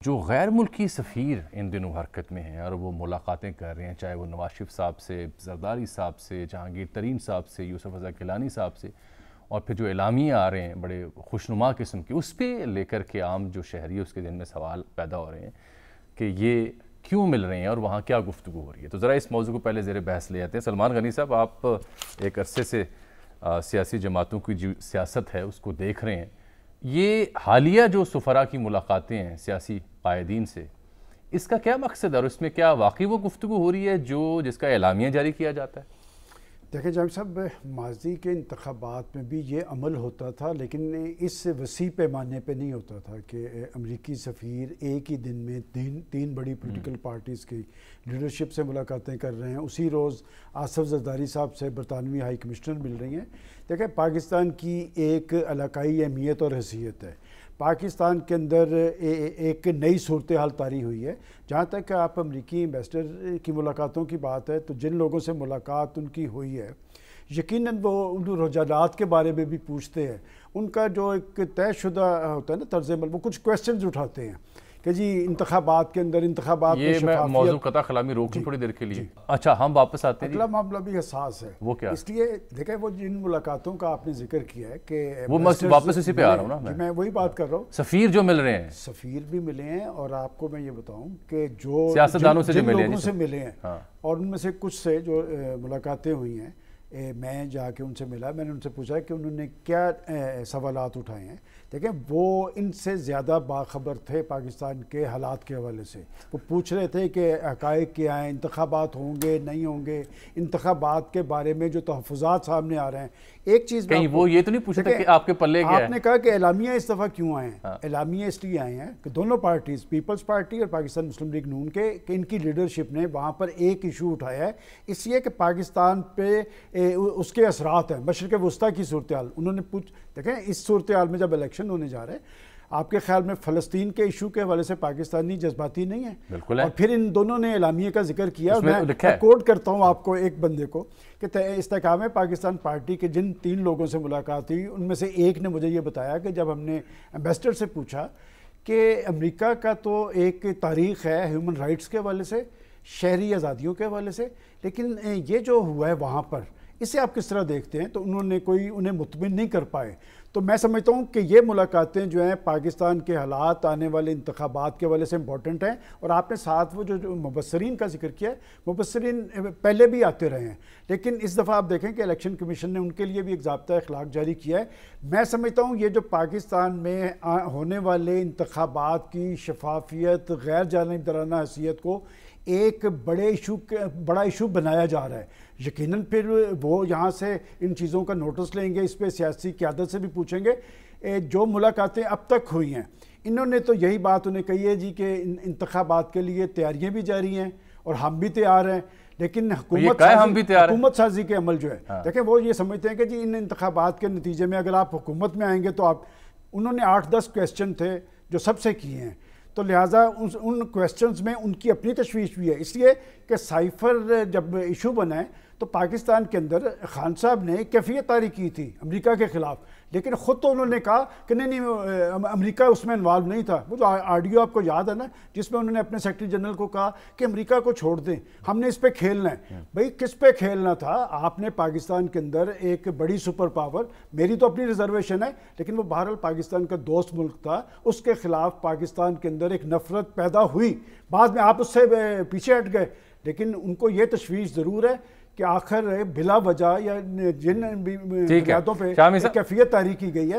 جو غیر ملکی سفیر ان دنوں حرکت میں ہیں اور وہ ملاقاتیں کر رہے ہیں، چاہے وہ نواز شریف صاحب سے، زرداری صاحب سے، جہانگیر ترین صاحب سے، یوسف رضا گیلانی صاحب سے، اور پھر جو اعلامیے آ رہے ہیں بڑے خوشنما قسم کے، اس پہ لے کر کے عام جو شہری ہے اس کے ذہن میں سوال پیدا ہو رہے ہیں کہ یہ کیوں مل رہے ہیں اور وہاں کیا گفتگو ہو رہی ہے۔ تو ذرا اس موضوع کو پہلے زیر بحث لے آتے ہیں۔ سلمان غنی صاحب، آپ ایک عرصے سے سیاسی جماعتوں کی جو سیاست ہے اس کو دیکھ رہے ہیں، یہ حالیہ جو سفراء کی ملاقاتیں ہیں سیاسی قائدین سے، اس کا کیا مقصد ہے اور اس میں کیا واقعی وہ گفتگو ہو رہی ہے جس کا اعلامیہ جاری کیا جاتا ہے؟ دیکھیں جاوید صاحب، ماضی کے انتخابات میں بھی یہ عمل ہوتا تھا، لیکن اس وسیع پیمانے پہ نہیں ہوتا تھا کہ امریکی سفیر ایک ہی دن میں تین بڑی پولیٹیکل پارٹیز کی لیڈرشپ سے ملاقاتیں کر رہے ہیں۔ اسی روز آصف زرداری صاحب سے برطانوی ہائی کمشنر مل رہی ہیں۔ دیکھیں، پاکستان کی ایک علاقائی اہمیت اور حیثیت ہے۔ پاکستان کے اندر ایک نئی صورتحال طاری ہوئی ہے۔ جہاں تک آپ امریکی ایمبیسڈر کی ملاقاتوں کی بات ہے، تو جن لوگوں سے ملاقات ان کی ہوئی ہے، یقیناً وہ ان رجحانات کے بارے میں بھی پوچھتے ہیں۔ ان کا جو ایک طے شدہ ہوتا ہے نا طرز عمل، وہ کچھ کویسچنز اٹھاتے ہیں کہ جی انتخابات کے اندر انتخابات میں یہ میں موضوع قطع کلامی روک لوں تھوڑی دیر کے لیے۔ اچھا، ہم واپس آتے ہیں۔ اگلا معاملہ بھی حساس ہے۔ وہ کیا؟ اس لیے دیکھیں، وہ جن ملاقاتوں کا آپ نے ذکر کیا ہے کہ وہ واپس اسی پہ آ رہا ہوں نا، میں وہی بات کر رہا ہوں۔ سفیر جو مل رہے ہیں، سفیر بھی ملے ہیں، اور آپ کو میں یہ بتاؤں کہ جو سیاستدانوں سے جن لوگوں سے ملے ہیں، اور ان میں سے کچھ سے جو ملاقاتیں ہوئی ہیں، میں جا کے ان سے ملا، میں نے ان سے پوچھا کہ انہوں نے کیا سوالات اٹھائے ہیں۔ دیکھیں، وہ ان سے زیادہ باخبر تھے پاکستان کے حالات کے حوالے سے۔ وہ پوچھ رہے تھے کہ حقائق کیا ہیں، انتخابات ہوں گے نہیں ہوں گے، انتخابات کے بارے میں جو تحفظات سامنے آ رہے ہیں۔ ایک چیز کہیں وہ یہ تو نہیں پوچھتے کہ آپ کے پلے کیا ہے؟ آپ نے کہا کہ اعلامیہ اس دفعہ کیوں آئے ہیں؟ اعلامیہ اس لیے آئے ہیں کہ دونوں پارٹیز، پیپلز پارٹی اور پاکستان مسلم لیگ نون کہ ان کی لیڈرشپ نے وہاں پر ایک ایشو اٹھایا ہے، اس لیے کہ پاکستان پہ اس کے اثرات ہیں، مشرق وسطیٰ کی صورتحال انہوں نے دیکھیں اس صورتحال میں جب الیکشن ہونے جا رہے ہیں، آپ کے خیال میں فلسطین کے ایشو کے حوالے سے پاکستانی جذباتی نہیں ہے؟ بالکل ہے۔ اور پھر ان دونوں نے اعلامیے کا ذکر کیا۔ میں کوٹ کرتا ہوں آپ کو ایک بندے کو کہ استحکام پاکستان پارٹی کے جن 3 لوگوں سے ملاقات ہوئی، ان میں سے ایک نے مجھے یہ بتایا کہ جب ہم نے ایمبیسڈر سے پوچھا کہ امریکہ کا تو ایک تاریخ ہے ہیومن رائٹس کے حوالے سے، شہری آزادیوں کے حوالے سے، لیکن یہ جو ہوا ہے وہاں پر، اسے آپ کس طرح دیکھتے ہیں؟ تو انہوں نے انہیں مطمئن نہیں کر پائے۔ تو میں سمجھتا ہوں کہ یہ ملاقاتیں جو ہیں پاکستان کے حالات، آنے والے انتخابات کے حوالے سے امپورٹنٹ ہیں۔ اور آپ نے ساتھ وہ جو مبصرین کا ذکر کیا ہے، مبصرین پہلے بھی آتے رہے ہیں، لیکن اس دفعہ آپ دیکھیں کہ الیکشن کمیشن نے ان کے لیے بھی ایک ضابطہ اخلاق جاری کیا ہے۔ میں سمجھتا ہوں یہ جو پاکستان میں ہونے والے انتخابات کی شفافیت، غیر جانبدارانہ حیثیت کو ایک بڑا ایشو بنایا جا رہا ہے۔ یقیناً پھر وہ یہاں سے ان چیزوں کا نوٹس لیں گے، اس پہ سیاسی قیادت سے بھی پوچھیں گے۔ جو ملاقاتیں اب تک ہوئی ہیں، انہوں نے تو یہی بات انہیں کہی ہے جی کہ انتخابات کے لیے تیاریاں بھی جاری ہیں اور ہم بھی تیار ہیں، لیکن حکومت سازی کے عمل جو ہے، دیکھیں وہ یہ سمجھتے ہیں کہ جی ان انتخابات کے نتیجے میں اگر آپ حکومت میں آئیں گے تو انہوں نے 8-10 کویسچن تھے جو سب سے کیے ہیں، تو لہٰذا ان کویسچنز میں ان کی اپنی تشویش بھی ہے، اس لیے کہ سائفر جب ایشو بنا ہے تو پاکستان کے اندر خان صاحب نے کیفیت طاری کی تھی امریکہ کے خلاف، لیکن خود تو انہوں نے کہا کہ نہیں امریکہ اس میں انوالو نہیں تھا۔ وہ جو آڈیو آپ کو یاد ہے نا، جس میں انہوں نے اپنے سیکرٹری جنرل کو کہا کہ امریکہ کو چھوڑ دیں، ہم نے اس پہ کھیلنا ہے۔ بھئی کس پہ کھیلنا تھا؟ آپ نے پاکستان کے اندر ایک بڑی سپر پاور، میری تو اپنی ریزرویشن ہے، لیکن وہ بہرحال پاکستان کا دوست ملک تھا، اس کے خلاف پاکستان کے اندر ایک نفرت پیدا ہوئی، بعد میں آپ اس سے پیچھے ہٹ گئے، لیکن ان کو یہ تشویش ضرور ہے کہ آخر بلا وجہ یا جن بنیادوں پہ کیفیت طاری کی گئی ہے